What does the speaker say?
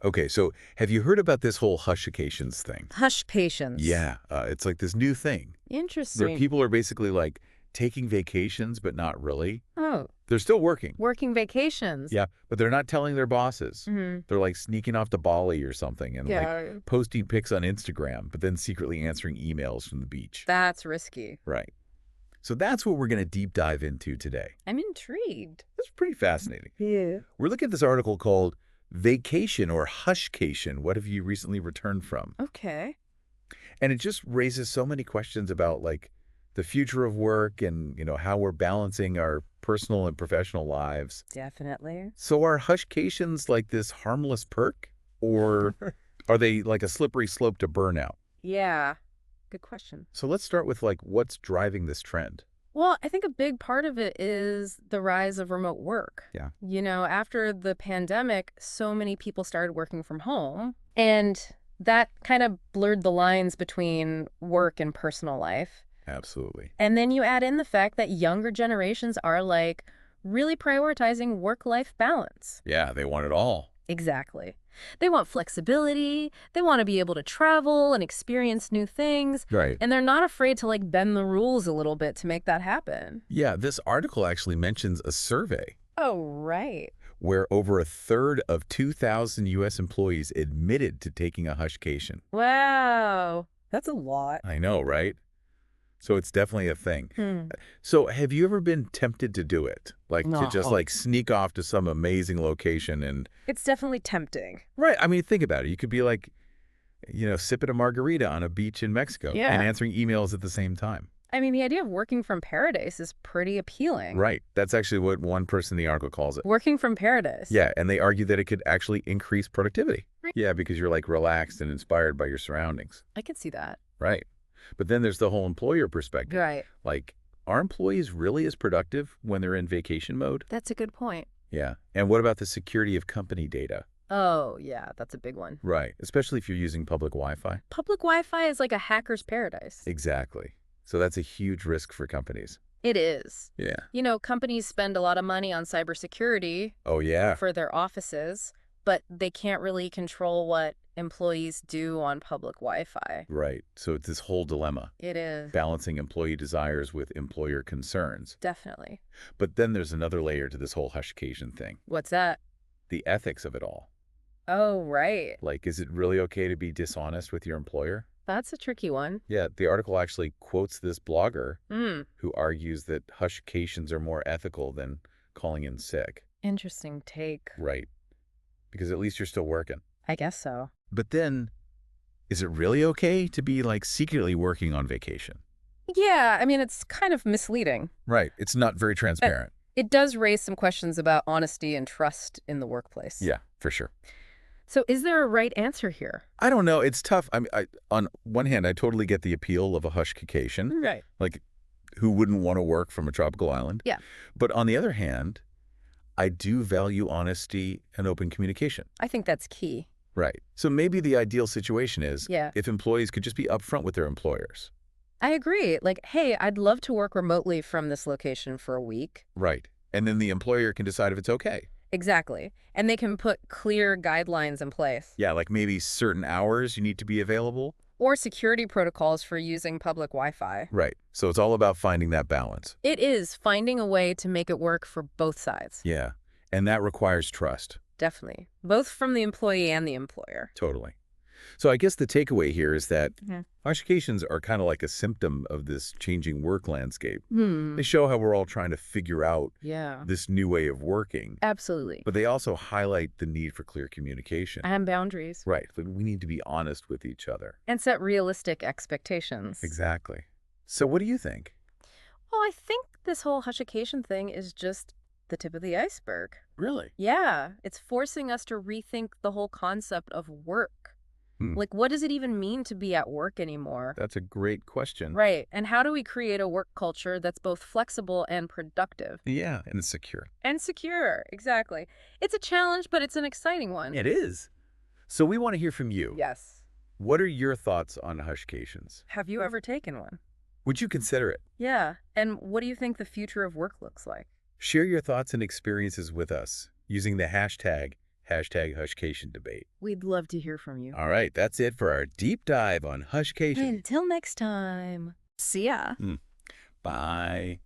Okay, so have you heard about this whole hush-cations thing? Hush-cations. Yeah, it's like this new thing. There Interesting. people are basically like taking vacations, but not really. Oh, They're still working. working vacations. Yeah, but they're not telling their bosses. Hmm. They're like sneaking off to Bali or something and like Yeah, posting pics on Instagram, but then secretly answering emails from the beach. that's risky. Right. So that's what we're going to deep dive into today. I'm intrigued. It's pretty fascinating. Yeah. We're looking at this article called Vacation or Hush-cation. What have you recently returned from? Okay. And it just raises so many questions about like the future of work and, how we're balancing our personal and professional lives. Definitely. So are hush-cations like this harmless perk, or are they like a slippery slope to burnout? Yeah. Good question. So let's start with like what's driving this trend. Well, I think a big part of it is the rise of remote work. Yeah. After the pandemic, so many people started working from home, and that kind of blurred the lines between work and personal life. Absolutely. And then you add in the fact that younger generations are like really prioritizing work-life balance. Yeah, they want it all. Exactly. They want flexibility, they want to be able to travel and experience new things, Right. and they're not afraid to like bend the rules a little bit to make that happen. Yeah, this article actually mentions a survey Oh, right. where over a third of 2,000 U.S. employees admitted to taking a hush-cation. Wow. That's a lot. I know, right? So it's definitely a thing. Hmm. So have you ever been tempted to do it? Like to just No. like sneak off to some amazing location and... It's definitely tempting. Right. I mean, think about it. You could be like, sipping a margarita on a beach in Mexico Yeah. and answering emails at the same time. I mean, the idea of working from paradise is pretty appealing. Right. That's actually what one person in the article calls it. Working from paradise. Yeah. And they argue that it could actually increase productivity. Right. Yeah, because you're like relaxed and inspired by your surroundings. I could see that. Right. But then there's the whole employer perspective. Right. Like, are employees really as productive when they're in vacation mode? That's a good point. Yeah. And what about the security of company data? Oh, yeah, that's a big one. Right. Especially if you're using public Wi-Fi. Public Wi-Fi is like a hacker's paradise. Exactly. So that's a huge risk for companies. It is. Yeah. Companies spend a lot of money on cybersecurity Oh, yeah. for their offices, but they can't really control what employees do on public Wi-Fi. Right. So it's this whole dilemma, It is. balancing employee desires with employer concerns. Definitely. But then there's another layer to this whole hush-cation thing, What's that? the ethics of it all. Oh, right. Like, is it really okay to be dishonest with your employer? That's a tricky one. Yeah, the article actually quotes this blogger Hmm. who argues that hush-cations are more ethical than calling in sick. Interesting take. Right. Because at least you're still working. I guess so. But then, is it really okay to be like secretly working on vacation? Yeah, I mean, it's kind of misleading. Right. It's not very transparent. It does raise some questions about honesty and trust in the workplace. Yeah, for sure. So is there a right answer here? I don't know. It's tough. I mean, on one hand, I totally get the appeal of a hush-cacation. Right. Like, who wouldn't want to work from a tropical island? Yeah. But on the other hand, I do value honesty and open communication. I think that's key. Right. So maybe the ideal situation is Yeah. if employees could just be upfront with their employers. I agree. Like, hey, I'd love to work remotely from this location for a week. Right. And then the employer can decide if it's okay. Exactly. And they can put clear guidelines in place. Yeah, like maybe certain hours you need to be available. Or security protocols for using public Wi-Fi. Right. So it's all about finding that balance. It is finding a way to make it work for both sides. Yeah. And that requires trust. Definitely. Both from the employee and the employer. Totally. So I guess the takeaway here is that Yeah. hush-cations are kind of like a symptom of this changing work landscape. Hmm. They show how we're all trying to figure out Yeah. this new way of working, Absolutely. but they also highlight the need for clear communication. And boundaries. Right. Like we need to be honest with each other. And set realistic expectations. Exactly. So what do you think? Well, I think this whole hush-cation thing is just the tip of the iceberg. Really? Yeah, it's forcing us to rethink the whole concept of work. Like, what does it even mean to be at work anymore? That's a great question. Right. And how do we create a work culture that's both flexible and productive? Yeah, and it's secure. And secure. Exactly. It's a challenge, but it's an exciting one. It is. So we want to hear from you. Yes. What are your thoughts on hush-cations? Have you ever taken one? Would you consider it? Yeah. And what do you think the future of work looks like? Share your thoughts and experiences with us using the hashtag Hashtag hush-cation debate. We'd love to hear from you. All right, that's it for our deep dive on hush-cation. Until next time. See ya. Bye.